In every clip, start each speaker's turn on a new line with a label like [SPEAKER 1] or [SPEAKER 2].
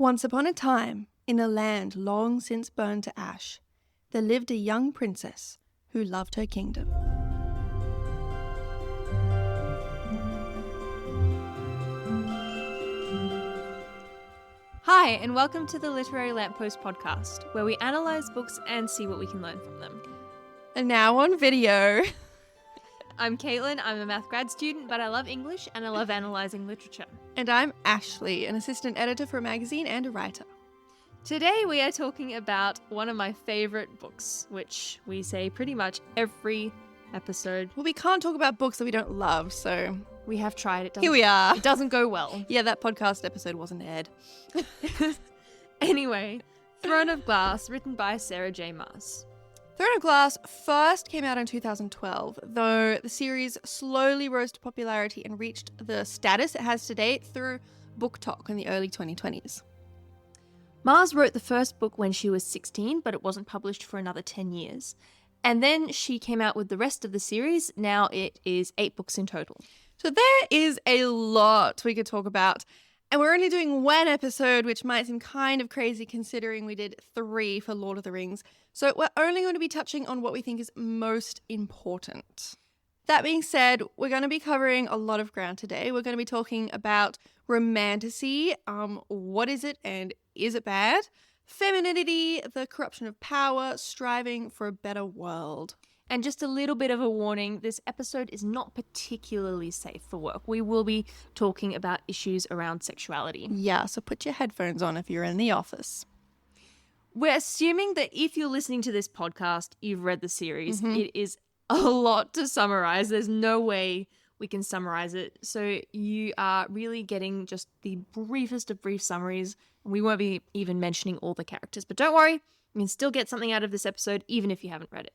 [SPEAKER 1] Once upon a time, in a land long since burned to ash, there lived a young princess who loved her kingdom.
[SPEAKER 2] Hi, and welcome to the Literary Lamppost podcast, where we analyse books and see what we can learn from them.
[SPEAKER 1] And now on video.
[SPEAKER 2] I'm Caitlin, I'm a math grad student, but I love English and I love analysing literature.
[SPEAKER 1] And I'm Ashley, an assistant editor for a magazine and a writer.
[SPEAKER 2] Today we are talking about one of my favourite books, which we say pretty much every episode.
[SPEAKER 1] Well, we can't talk about books that we don't love, so
[SPEAKER 2] We have tried,
[SPEAKER 1] here we are.
[SPEAKER 2] It doesn't go well.
[SPEAKER 1] Yeah, that podcast episode wasn't aired.
[SPEAKER 2] Anyway, Throne of Glass, written by Sarah J. Maas.
[SPEAKER 1] Throne of Glass first came out in 2012, though the series slowly rose to popularity and reached the status it has today through BookTok in the early 2020s.
[SPEAKER 2] Maas wrote the first book when she was 16, but it wasn't published for another 10 years. And then she came out with the rest of the series. Now it is 8 books in total.
[SPEAKER 1] So there is a lot we could talk about. And we're only doing one episode, which might seem kind of crazy considering we did 3 for Lord of the Rings. So we're only going to be touching on what we think is most important. That being said, we're going to be covering a lot of ground today. We're going to be talking about romantasy, what is it and is it bad? Femininity, the corruption of power, striving for a better world.
[SPEAKER 2] And just a little bit of a warning, this episode is not particularly safe for work. We will be talking about issues around sexuality.
[SPEAKER 1] Yeah, so put your headphones on if you're in the office.
[SPEAKER 2] We're assuming that if you're listening to this podcast, you've read the series. It is a lot to summarize. There's no way we can summarize it. So you are really getting just the briefest of brief summaries. We won't be even mentioning all the characters. But don't worry, you can still get something out of this episode even if you haven't read it.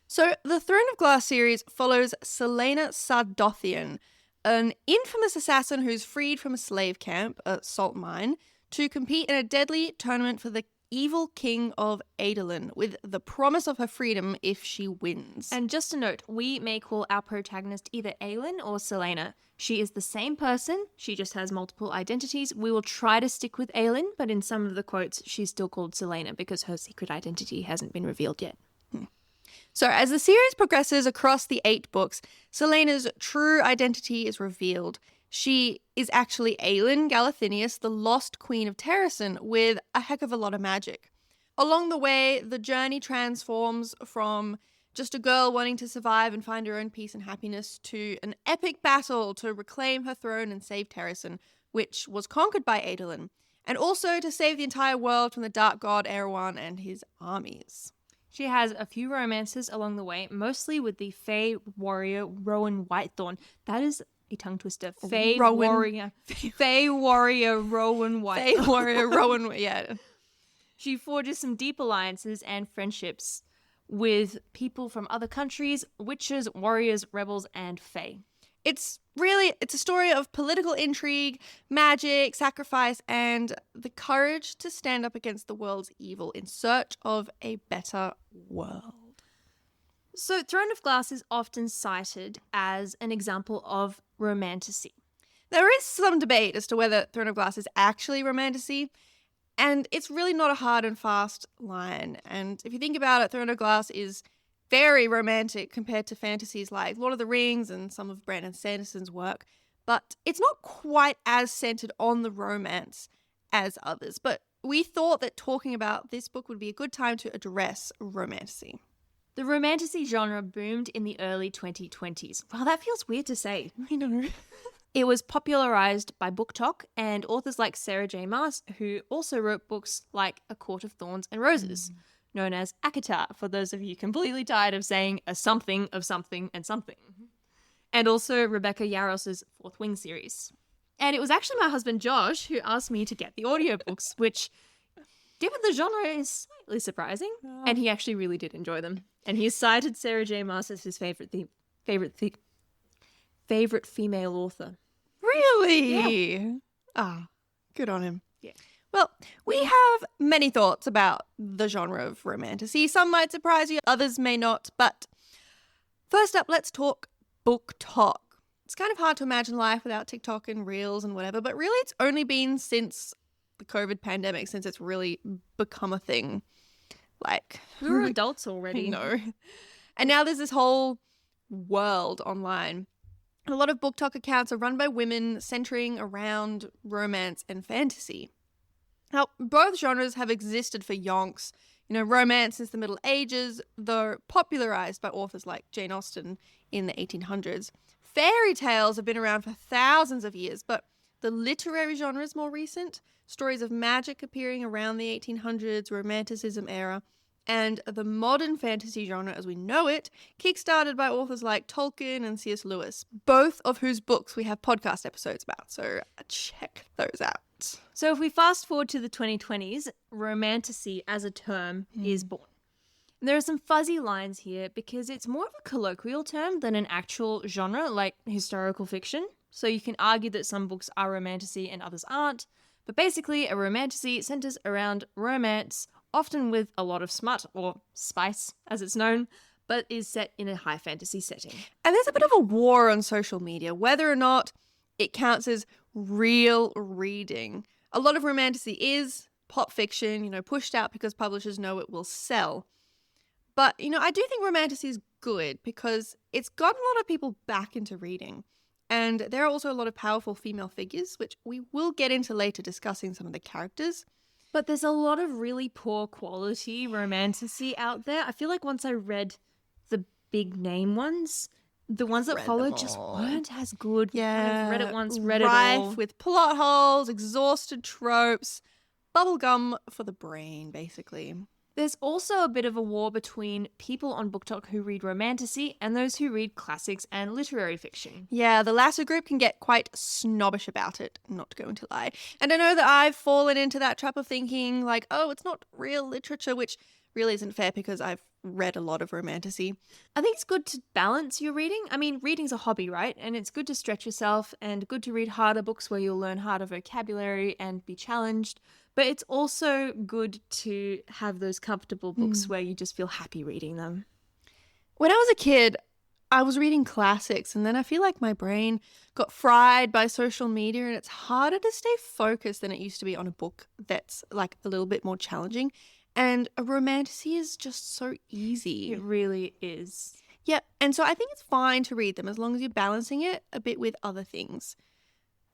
[SPEAKER 1] So the Throne of Glass series follows Celaena Sardothien, an infamous assassin who's freed from a slave camp, a salt mine, to compete in a deadly tournament for the evil king of Aelin, with the promise of her freedom if she wins.
[SPEAKER 2] And just a note, we may call our protagonist either Aelin or Celaena. She is the same person, she just has multiple identities. We will try to stick with Aelin, but in some of the quotes, she's still called Celaena because her secret identity hasn't been revealed yet.
[SPEAKER 1] So as the series progresses across the 8 books, Celaena's true identity is revealed. She is actually Aelin Galathynius, the lost queen of Terrasen, with a heck of a lot of magic. Along the way, the journey transforms from just a girl wanting to survive and find her own peace and happiness to an epic battle to reclaim her throne and save Terrasen, which was conquered by Aelin, and also to save the entire world from the dark god Erewhon and his armies.
[SPEAKER 2] She has a few romances along the way, mostly with the Fae warrior Rowan Whitethorn. That is a tongue twister. Fae warrior Rowan Whitethorn.
[SPEAKER 1] Fae warrior Rowan, yeah.
[SPEAKER 2] She forges some deep alliances and friendships with people from other countries, witches, warriors, rebels, and Fae.
[SPEAKER 1] It's a story of political intrigue, magic, sacrifice, and the courage to stand up against the world's evil in search of a better world.
[SPEAKER 2] So Throne of Glass is often cited as an example of romantasy.
[SPEAKER 1] There is some debate as to whether Throne of Glass is actually romantasy, and it's really not a hard and fast line. And if you think about it, Throne of Glass is very romantic compared to fantasies like Lord of the Rings and some of Brandon Sanderson's work, but it's not quite as centered on the romance as others. But we thought that talking about this book would be a good time to address romantasy.
[SPEAKER 2] The romantasy genre boomed in the early 2020s. Wow, that feels weird to say.
[SPEAKER 1] I know.
[SPEAKER 2] It was popularized by BookTok and authors like Sarah J. Maas, who also wrote books like A Court of Thorns and Roses, known as ACOTAR, for those of you completely tired of saying a something of something and something. And also Rebecca Yaros's Fourth Wing series. And it was actually my husband Josh who asked me to get the audiobooks, which, given the genre, is slightly surprising. And he actually really did enjoy them. And he cited Sarah J. Maas as his favorite female author.
[SPEAKER 1] Really?
[SPEAKER 2] Yeah.
[SPEAKER 1] Ah, good on him.
[SPEAKER 2] Yeah.
[SPEAKER 1] Well, we have many thoughts about the genre of romantasy. Some might surprise you, others may not. But first up, let's talk BookTok. It's kind of hard to imagine life without TikTok and Reels and whatever, but really it's only been since the COVID pandemic, since it's really become a thing. Like,
[SPEAKER 2] We were adults already.
[SPEAKER 1] No. And now there's this whole world online. A lot of BookTok accounts are run by women centering around romance and fantasy. Now, both genres have existed for yonks. Romance since the Middle Ages, though popularized by authors like Jane Austen in the 1800s. Fairy tales have been around for thousands of years, but the literary genre is more recent. Stories of magic appearing around the 1800s, Romanticism era, and the modern fantasy genre as we know it, kickstarted by authors like Tolkien and C.S. Lewis, both of whose books we have podcast episodes about, so check those out.
[SPEAKER 2] So if we fast forward to the 2020s, Romantasy as a term is born. And there are some fuzzy lines here because it's more of a colloquial term than an actual genre like historical fiction. So you can argue that some books are Romantasy and others aren't. But basically, a Romantasy centers around romance, often with a lot of smut, or spice as it's known, but is set in a high fantasy setting.
[SPEAKER 1] And there's a bit of a war on social media, whether or not it counts as real reading. A lot of Romantasy is pop fiction, pushed out because publishers know it will sell. But, I do think Romantasy is good because it's gotten a lot of people back into reading. And there are also a lot of powerful female figures, which we will get into later discussing some of the characters.
[SPEAKER 2] But there's a lot of really poor quality Romantasy out there. I feel like once I read the big name ones, the ones that followed just weren't as good.
[SPEAKER 1] Yeah.
[SPEAKER 2] I've read it once, read it
[SPEAKER 1] Rife
[SPEAKER 2] all.
[SPEAKER 1] with plot holes, exhausted tropes, bubblegum for the brain, basically.
[SPEAKER 2] There's also a bit of a war between people on BookTok who read Romantasy and those who read classics and literary fiction.
[SPEAKER 1] Yeah, the latter group can get quite snobbish about it, not going to lie. And I know that I've fallen into that trap of thinking like, oh, it's not real literature, which really isn't fair because I've read a lot of Romantasy.
[SPEAKER 2] I think it's good to balance your reading. I mean, reading's a hobby, right? And it's good to stretch yourself and good to read harder books where you'll learn harder vocabulary and be challenged. But it's also good to have those comfortable books where you just feel happy reading them.
[SPEAKER 1] When I was a kid, I was reading classics, and then I feel like my brain got fried by social media, and it's harder to stay focused than it used to be on a book that's like a little bit more challenging. And a Romantasy is just so easy.
[SPEAKER 2] It really is.
[SPEAKER 1] Yeah, and so I think it's fine to read them as long as you're balancing it a bit with other things.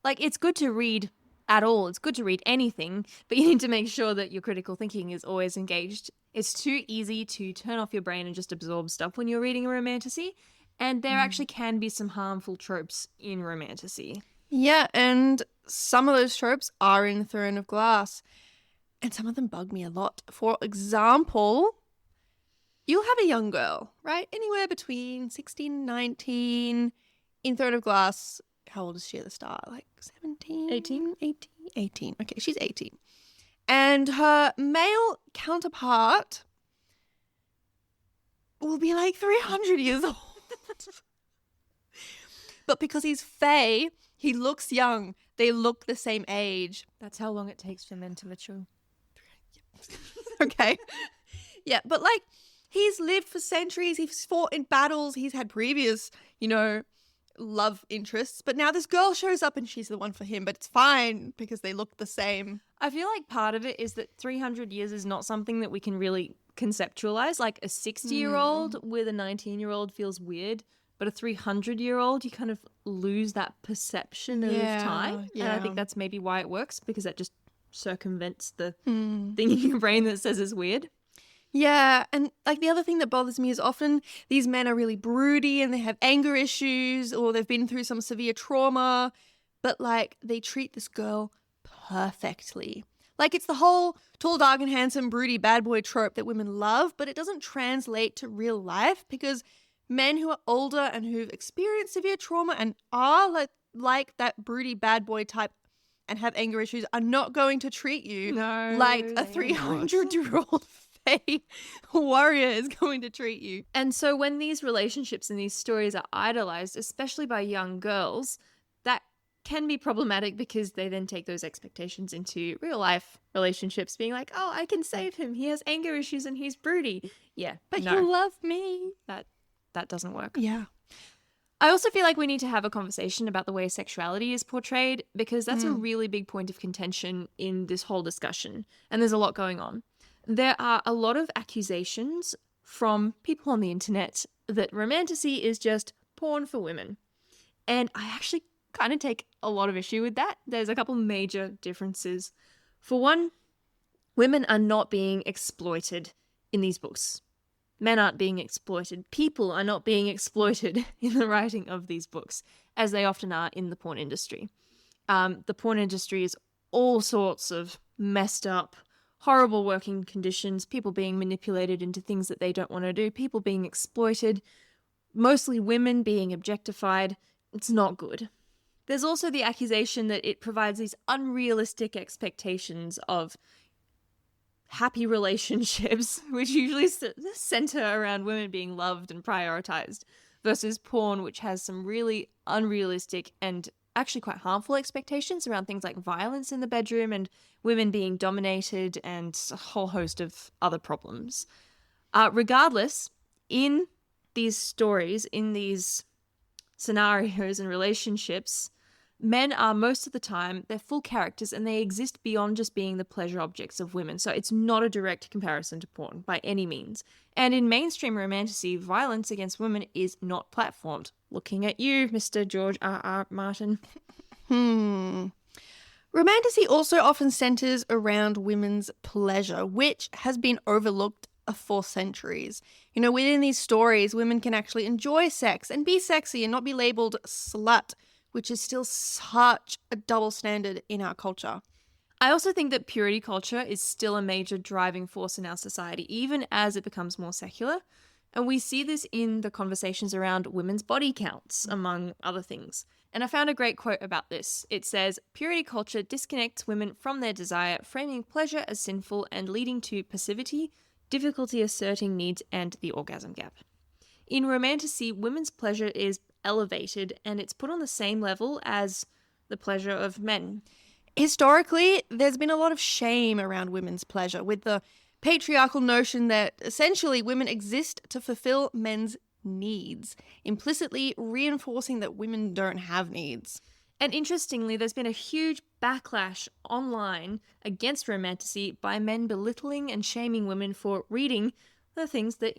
[SPEAKER 2] Like, it's good to read at all. It's good to read anything, but you need to make sure that your critical thinking is always engaged. It's too easy to turn off your brain and just absorb stuff when you're reading a Romantasy, and there actually can be some harmful tropes in Romantasy.
[SPEAKER 1] Yeah, and some of those tropes are in Throne of Glass, and some of them bug me a lot. For example, you'll have a young girl, right? Anywhere between 16 and 19 in Throne of Glass. How old is she at the start? Like 17?
[SPEAKER 2] 18?
[SPEAKER 1] 18. Okay, she's 18. And her male counterpart will be like 300 years old. But because he's Fae, he looks young. They look the same age.
[SPEAKER 2] That's how long it takes for men to mature.
[SPEAKER 1] Okay. Yeah, but like he's lived for centuries. He's fought in battles. He's had previous, love interests, but now this girl shows up and she's the one for him, but it's fine because they look the same.
[SPEAKER 2] I feel like part of it is that 300 years is not something that we can really conceptualize. Like a 60-year-old with a 19-year-old feels weird, but a 300-year-old, you kind of lose that perception of time.
[SPEAKER 1] Yeah.
[SPEAKER 2] And I think that's maybe why it works, because that just circumvents the thing in your brain that says it's weird.
[SPEAKER 1] Yeah, and like the other thing that bothers me is often these men are really broody and they have anger issues or they've been through some severe trauma, but like they treat this girl perfectly. Like it's the whole tall, dark and handsome, broody bad boy trope that women love, but it doesn't translate to real life because men who are older and who've experienced severe trauma and are like that broody bad boy type and have anger issues are not going to treat you like a 300-year-old warrior is going to treat you.
[SPEAKER 2] And so when these relationships and these stories are idolized, especially by young girls, that can be problematic because they then take those expectations into real life relationships, being like, oh, I can save him. He has anger issues and he's broody. Yeah,
[SPEAKER 1] But
[SPEAKER 2] no,
[SPEAKER 1] you love me.
[SPEAKER 2] that doesn't work.
[SPEAKER 1] Yeah.
[SPEAKER 2] I also feel like we need to have a conversation about the way sexuality is portrayed, because that's a really big point of contention in this whole discussion, and there's a lot going on. There are a lot of accusations from people on the internet that romantasy is just porn for women. And I actually kind of take a lot of issue with that. There's a couple major differences. For one, women are not being exploited in these books. Men aren't being exploited. People are not being exploited in the writing of these books, as they often are in the porn industry. The porn industry is all sorts of messed up, horrible working conditions, people being manipulated into things that they don't want to do, people being exploited, mostly women being objectified. It's not good. There's also the accusation that it provides these unrealistic expectations of happy relationships, which usually center around women being loved and prioritized, versus porn, which has some really unrealistic and actually quite harmful expectations around things like violence in the bedroom and women being dominated and a whole host of other problems. Regardless, in these stories, in these scenarios and relationships, men are most of the time, they're full characters and they exist beyond just being the pleasure objects of women. So it's not a direct comparison to porn by any means. And in mainstream romantasy, violence against women is not platformed. Looking at you, Mr. George R.R. Martin.
[SPEAKER 1] Romantasy also often centers around women's pleasure, which has been overlooked for centuries. You know, within these stories, women can actually enjoy sex and be sexy and not be labeled slut, which is still such a double standard in our culture.
[SPEAKER 2] I also think that purity culture is still a major driving force in our society, even as it becomes more secular. And we see this in the conversations around women's body counts, among other things. And I found a great quote about this. It says, "Purity culture disconnects women from their desire, framing pleasure as sinful and leading to passivity, difficulty asserting needs, and the orgasm gap." In romantasy, women's pleasure is elevated and it's put on the same level as the pleasure of men.
[SPEAKER 1] Historically, there's been a lot of shame around women's pleasure, with the patriarchal notion that essentially women exist to fulfill men's needs, implicitly reinforcing that women don't have needs.
[SPEAKER 2] And interestingly, there's been a huge backlash online against romantasy by men belittling and shaming women for reading the things that,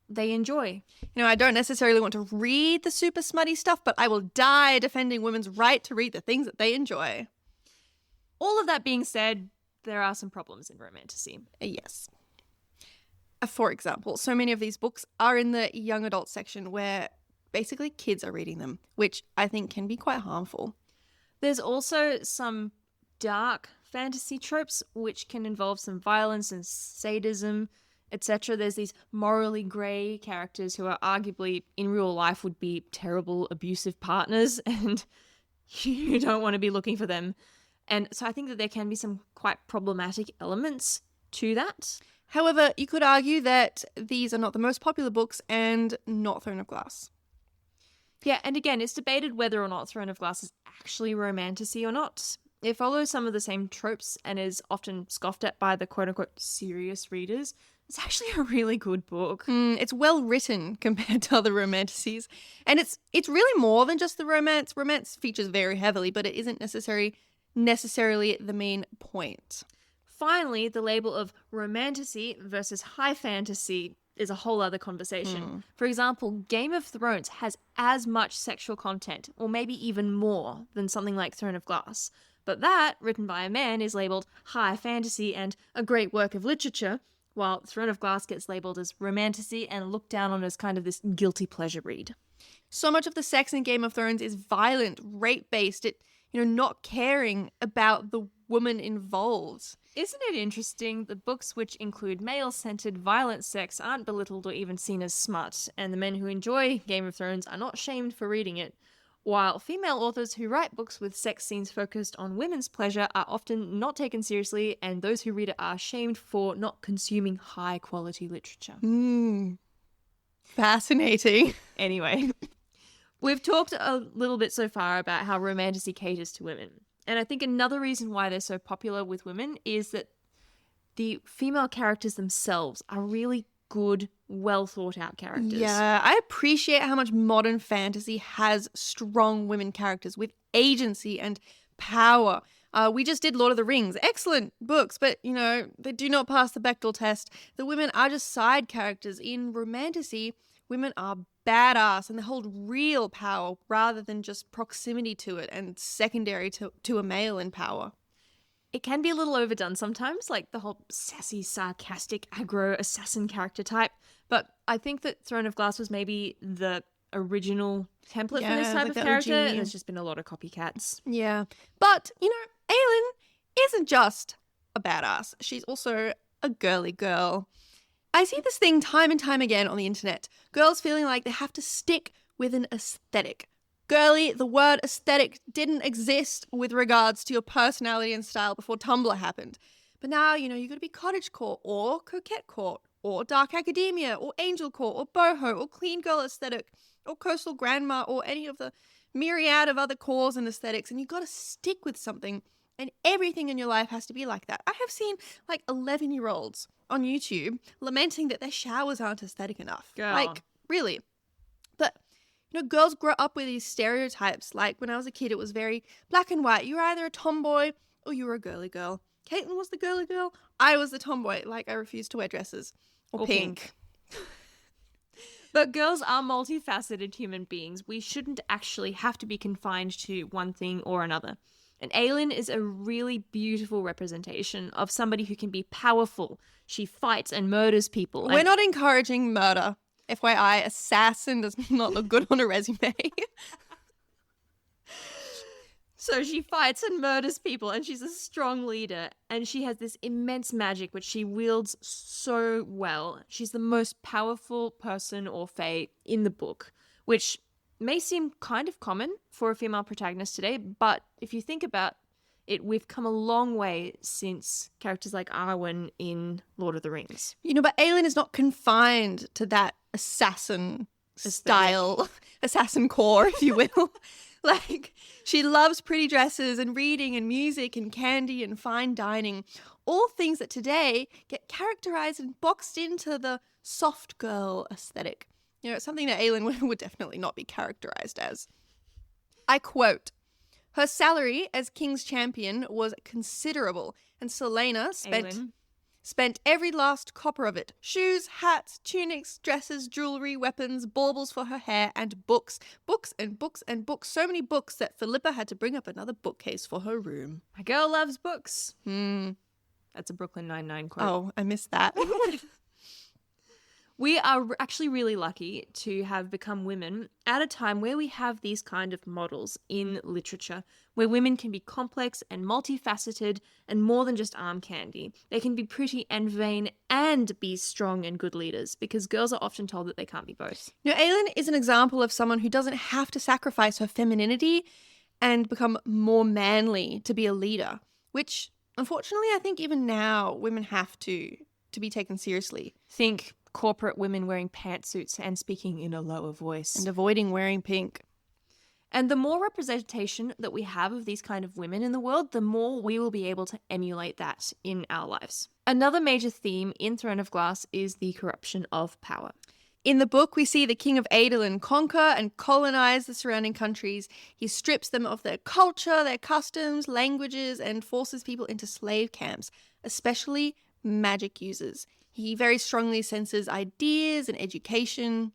[SPEAKER 2] they enjoy.
[SPEAKER 1] I don't necessarily want to read the super smutty stuff, but I will die defending women's right to read the things that they enjoy.
[SPEAKER 2] All of that being said, there are some problems in romantasy.
[SPEAKER 1] Yes. For example, so many of these books are in the young adult section where basically kids are reading them, which I think can be quite harmful.
[SPEAKER 2] There's also some dark fantasy tropes which can involve some violence and sadism, etc. There's these morally grey characters who are arguably in real life would be terrible abusive partners, and you don't want to be looking for them. And so I think that there can be some quite problematic elements to that.
[SPEAKER 1] However, you could argue that these are not the most popular books and not Throne of Glass.
[SPEAKER 2] Yeah, and again, it's debated whether or not Throne of Glass is actually romantasy or not. It follows some of the same tropes and is often scoffed at by the quote-unquote serious readers. It's actually a really good book.
[SPEAKER 1] It's well written compared to other romantasies. And it's really more than just the romance. Romance features very heavily, but it isn't necessarily the main point.
[SPEAKER 2] Finally, the label of romantasy versus high fantasy is a whole other conversation. For example, Game of Thrones has as much sexual content, or maybe even more, than something like Throne of Glass. But that, written by a man, is labelled high fantasy and a great work of literature, while Throne of Glass gets labelled as romantasy and looked down on as kind of this guilty pleasure read.
[SPEAKER 1] So much of the sex in Game of Thrones is violent, rape-based, not caring about the woman involved.
[SPEAKER 2] Isn't it interesting? The books which include male-centered violent sex aren't belittled or even seen as smut, and the men who enjoy Game of Thrones are not shamed for reading it, while female authors who write books with sex scenes focused on women's pleasure are often not taken seriously, and those who read it are shamed for not consuming high-quality literature.
[SPEAKER 1] Fascinating.
[SPEAKER 2] Anyway, we've talked a little bit so far about how romantasy caters to women. And I think another reason why they're so popular with women is that the female characters themselves are really good, well thought out characters.
[SPEAKER 1] Yeah, I appreciate how much modern fantasy has strong women characters with agency and power. We just did Lord of the Rings. Excellent books, but, they do not pass the Bechdel test. The women are just side characters. In Romantasy, women are badass and they hold real power rather than just proximity to it and secondary to a male in power.
[SPEAKER 2] It can be a little overdone sometimes, like the whole sassy, sarcastic, aggro assassin character type. But I think that Throne of Glass was maybe the original template for this type of character. And there's just been a lot of copycats.
[SPEAKER 1] Yeah. But, Aelin isn't just a badass. She's also a girly girl. I see this thing time and time again on the internet. Girls feeling like they have to stick with an aesthetic. Girly, the word aesthetic didn't exist with regards to your personality and style before Tumblr happened. But now, you gotta be cottagecore or coquettecore or dark academia or angelcore or boho or clean girl aesthetic or coastal grandma or any of the myriad of other cores and aesthetics, and you gotta stick with something, and everything in your life has to be like that. I have seen 11-year-olds on YouTube lamenting that their showers aren't aesthetic enough.
[SPEAKER 2] Girl.
[SPEAKER 1] Really. But girls grow up with these stereotypes. Like when I was a kid, it was very black and white. You were either a tomboy or you were a girly girl. Caitlin was the girly girl. I was the tomboy. I refused to wear dresses or pink.
[SPEAKER 2] But girls are multifaceted human beings. We shouldn't actually have to be confined to one thing or another. And Aelin is a really beautiful representation of somebody who can be powerful. She fights and murders people.
[SPEAKER 1] We're not encouraging murder. FYI, assassin does not look good on a resume.
[SPEAKER 2] So she fights and murders people, and she's a strong leader, and she has this immense magic which she wields so well. She's the most powerful person or fae in the book, which may seem kind of common for a female protagonist today, but if you think about it, we've come a long way since characters like Arwen in Lord of the Rings.
[SPEAKER 1] But Aelin is not confined to that assassin style, assassin core, if you will. She loves pretty dresses and reading and music and candy and fine dining, all things that today get characterized and boxed into the soft girl aesthetic. It's something that Aelin would definitely not be characterized as. I quote, "Her salary as King's Champion was considerable, and Selena spent every last copper of it. Shoes, hats, tunics, dresses, jewelry, weapons, baubles for her hair, and books. Books and books and books. So many books that Philippa had to bring up another bookcase for her room."
[SPEAKER 2] My girl loves books. That's a Brooklyn Nine-Nine quote.
[SPEAKER 1] Oh, I missed that.
[SPEAKER 2] We are actually really lucky to have become women at a time where we have these kind of models in literature, where women can be complex and multifaceted and more than just arm candy. They can be pretty and vain and be strong and good leaders, because girls are often told that they can't be both.
[SPEAKER 1] Aelin is an example of someone who doesn't have to sacrifice her femininity and become more manly to be a leader, which unfortunately I think even now women have to be taken seriously.
[SPEAKER 2] Think corporate women wearing pantsuits and speaking in a lower voice.
[SPEAKER 1] And avoiding wearing pink.
[SPEAKER 2] And the more representation that we have of these kind of women in the world, the more we will be able to emulate that in our lives. Another major theme in Throne of Glass is the corruption of power.
[SPEAKER 1] In the book, we see the King of Adolin conquer and colonize the surrounding countries. He strips them of their culture, their customs, languages, and forces people into slave camps, especially magic users. He very strongly censors ideas and education.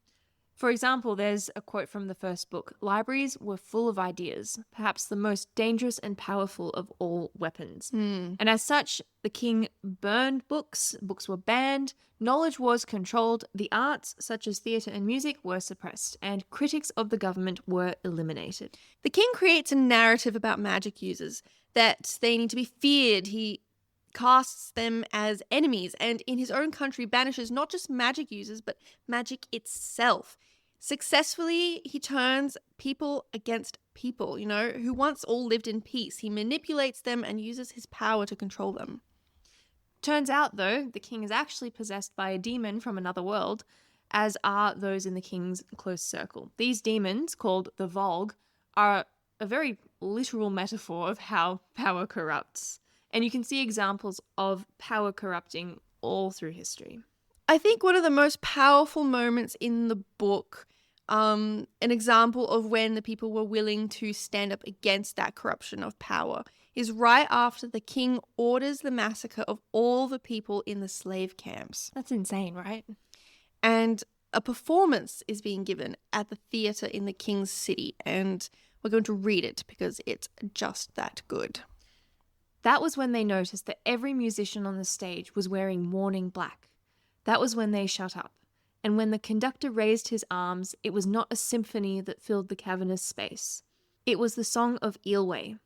[SPEAKER 2] For example, there's a quote from the first book: "Libraries were full of ideas, perhaps the most dangerous and powerful of all weapons." And as such, the king burned books, books were banned, knowledge was controlled, the arts, such as theatre and music, were suppressed, and critics of the government were eliminated.
[SPEAKER 1] The king creates a narrative about magic users, that they need to be feared. He casts them as enemies, and in his own country banishes not just magic users, but magic itself. Successfully, he turns people against people, who once all lived in peace. He manipulates them and uses his power to control them.
[SPEAKER 2] Turns out, though, the king is actually possessed by a demon from another world, as are those in the king's close circle. These demons, called the Volg, are a very literal metaphor of how power corrupts. And you can see examples of power corrupting all through history.
[SPEAKER 1] I think one of the most powerful moments in the book, an example of when the people were willing to stand up against that corruption of power, is right after the king orders the massacre of all the people in the slave camps.
[SPEAKER 2] That's insane, right?
[SPEAKER 1] And a performance is being given at the theatre in the king's city, and we're going to read it because it's just that good.
[SPEAKER 2] That was when they noticed that every musician on the stage was wearing mourning black. That was when they shut up. And when the conductor raised his arms, it was not a symphony that filled the cavernous space. It was the song of Eelway,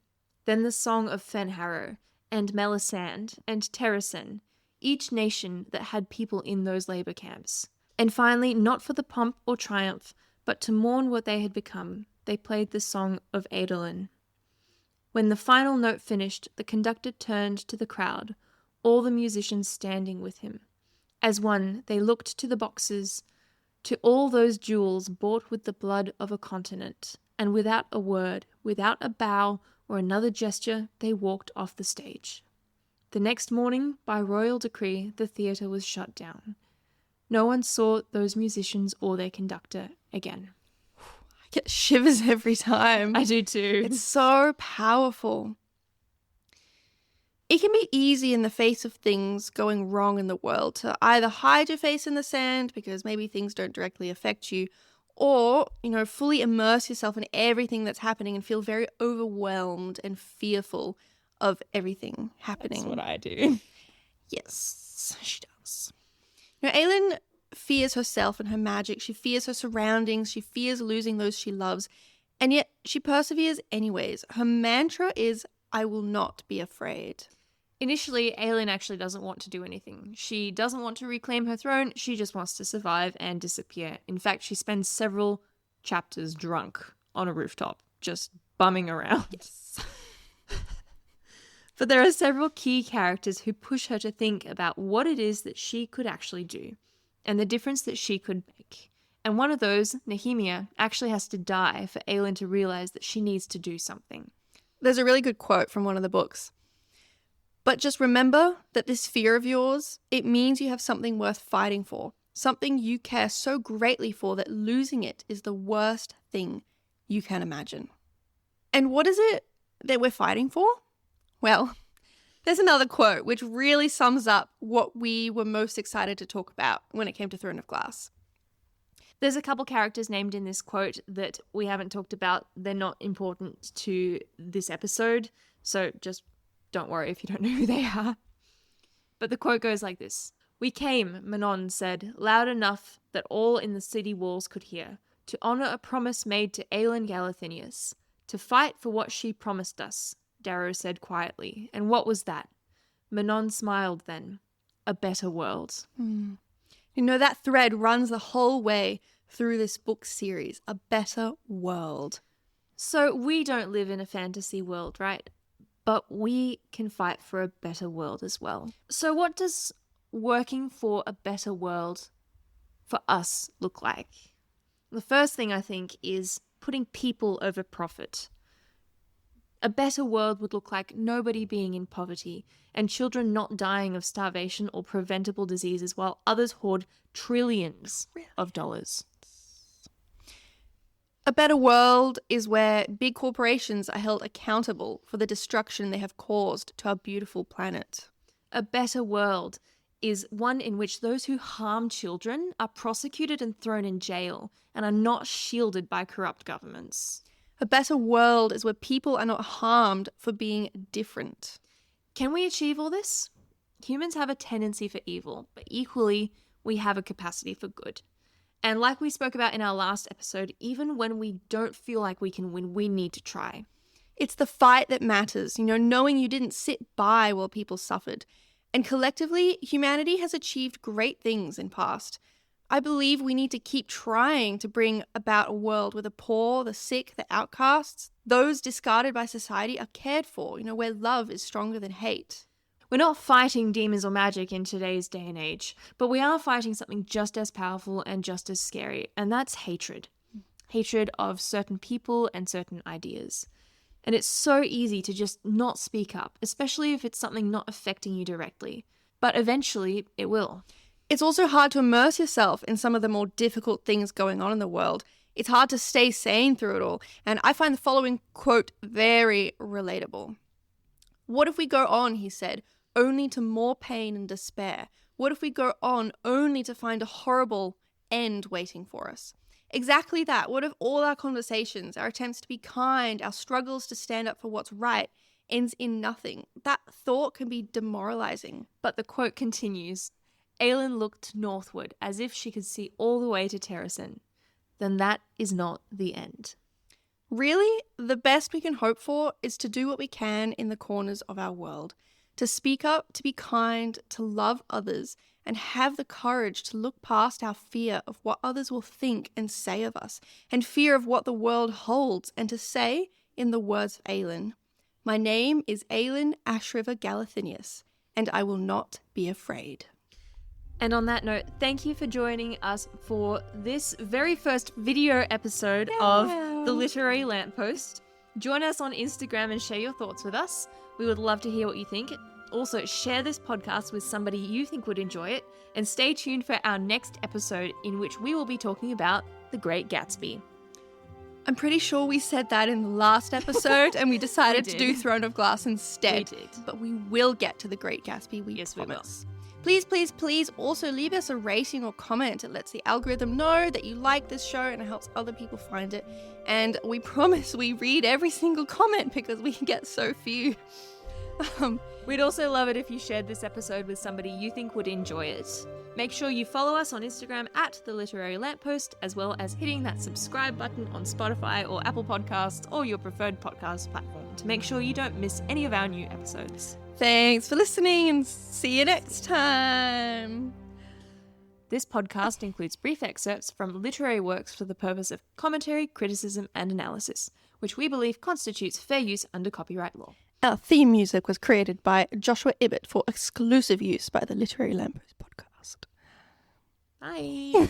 [SPEAKER 2] then the song of Fenharrow, and Melisande, and Terrasen, each nation that had people in those labour camps. And finally, not for the pomp or triumph, but to mourn what they had become, they played the song of Aelin. When the final note finished, the conductor turned to the crowd, all the musicians standing with him. As one, they looked to the boxes, to all those jewels bought with the blood of a continent, and without a word, without a bow or another gesture, they walked off the stage. The next morning, by royal decree, the theatre was shut down. No one saw those musicians or their conductor again.
[SPEAKER 1] I get shivers every time.
[SPEAKER 2] I do too.
[SPEAKER 1] It's so powerful. It can be easy in the face of things going wrong in the world to either hide your face in the sand because maybe things don't directly affect you, or, fully immerse yourself in everything that's happening and feel very overwhelmed and fearful of everything happening.
[SPEAKER 2] That's what I do.
[SPEAKER 1] Yes, she does. Aelin fears herself and her magic. She fears her surroundings. She fears losing those she loves. And yet she perseveres anyways. Her mantra is, I will not be afraid.
[SPEAKER 2] Initially, Aelin actually doesn't want to do anything. She doesn't want to reclaim her throne. She just wants to survive and disappear. In fact, she spends several chapters drunk on a rooftop, just bumming around.
[SPEAKER 1] Yes.
[SPEAKER 2] But there are several key characters who push her to think about what it is that she could actually do and the difference that she could make. And one of those, Nehemia, actually has to die for Aelin to realize that she needs to do something.
[SPEAKER 1] There's a really good quote from one of the books. But just remember that this fear of yours, it means you have something worth fighting for, something you care so greatly for that losing it is the worst thing you can imagine. And what is it that we're fighting for? Well, there's another quote which really sums up what we were most excited to talk about when it came to Throne of Glass.
[SPEAKER 2] There's a couple characters named in this quote that we haven't talked about. They're not important to this episode, so just don't worry if you don't know who they are. But the quote goes like this. We came, Manon said, loud enough that all in the city walls could hear, to honour a promise made to Aelin Galathynius, to fight for what she promised us, Darrow said quietly. And what was that? Manon smiled then. A better world.
[SPEAKER 1] That thread runs the whole way through this book series. A better world.
[SPEAKER 2] So we don't live in a fantasy world, right? But we can fight for a better world as well. So what does working for a better world for us look like? The first thing I think is putting people over profit. A better world would look like nobody being in poverty and children not dying of starvation or preventable diseases while others hoard trillions of dollars.
[SPEAKER 1] A better world is where big corporations are held accountable for the destruction they have caused to our beautiful planet.
[SPEAKER 2] A better world is one in which those who harm children are prosecuted and thrown in jail and are not shielded by corrupt governments.
[SPEAKER 1] A better world is where people are not harmed for being different.
[SPEAKER 2] Can we achieve all this? Humans have a tendency for evil, but equally, we have a capacity for good. And like we spoke about in our last episode, even when we don't feel like we can win, we need to try.
[SPEAKER 1] It's the fight that matters, knowing you didn't sit by while people suffered. And collectively, humanity has achieved great things in past. I believe we need to keep trying to bring about a world where the poor, the sick, the outcasts, those discarded by society are cared for, where love is stronger than hate.
[SPEAKER 2] We're not fighting demons or magic in today's day and age, but we are fighting something just as powerful and just as scary, and that's hatred. Hatred of certain people and certain ideas. And it's so easy to just not speak up, especially if it's something not affecting you directly. But eventually, it will.
[SPEAKER 1] It's also hard to immerse yourself in some of the more difficult things going on in the world. It's hard to stay sane through it all. And I find the following quote very relatable. "What if we go on," he said, "only to more pain and despair? What if we go on only to find a horrible end waiting for us?" Exactly that. What if all our conversations, our attempts to be kind, our struggles to stand up for what's right, ends in nothing? That thought can be demoralizing.
[SPEAKER 2] But the quote continues. Aelin looked northward as if she could see all the way to Terrasen. Then that is not the end.
[SPEAKER 1] Really, the best we can hope for is to do what we can in the corners of our world, to speak up, to be kind, to love others, and have the courage to look past our fear of what others will think and say of us, and fear of what the world holds, and to say, in the words of Aelin, "My name is Aelin Ashryver Galathynius, and I will not be afraid."
[SPEAKER 2] And on that note, thank you for joining us for this very first video episode of The Literary Lamppost. Join us on Instagram and share your thoughts with us. We would love to hear what you think. Also, share this podcast with somebody you think would enjoy it. And stay tuned for our next episode in which we will be talking about The Great Gatsby.
[SPEAKER 1] I'm pretty sure we said that in the last episode and we decided to do Throne of Glass instead.
[SPEAKER 2] We did.
[SPEAKER 1] But we will get to The Great Gatsby, we promise. Please, please, please also leave us a rating or comment. It lets the algorithm know that you like this show and it helps other people find it. And we promise we read every single comment because we get so few.
[SPEAKER 2] We'd also love it if you shared this episode with somebody you think would enjoy it. Make sure you follow us on Instagram at The Literary Lamppost, as well as hitting that subscribe button on Spotify or Apple Podcasts or your preferred podcast platform to make sure you don't miss any of our new episodes.
[SPEAKER 1] Thanks for listening and see you next time.
[SPEAKER 2] This podcast includes brief excerpts from literary works for the purpose of commentary, criticism, and analysis, which we believe constitutes fair use under copyright law.
[SPEAKER 1] Our theme music was created by Joshua Ibbott for exclusive use by the Literary Lamppost podcast.
[SPEAKER 2] Bye.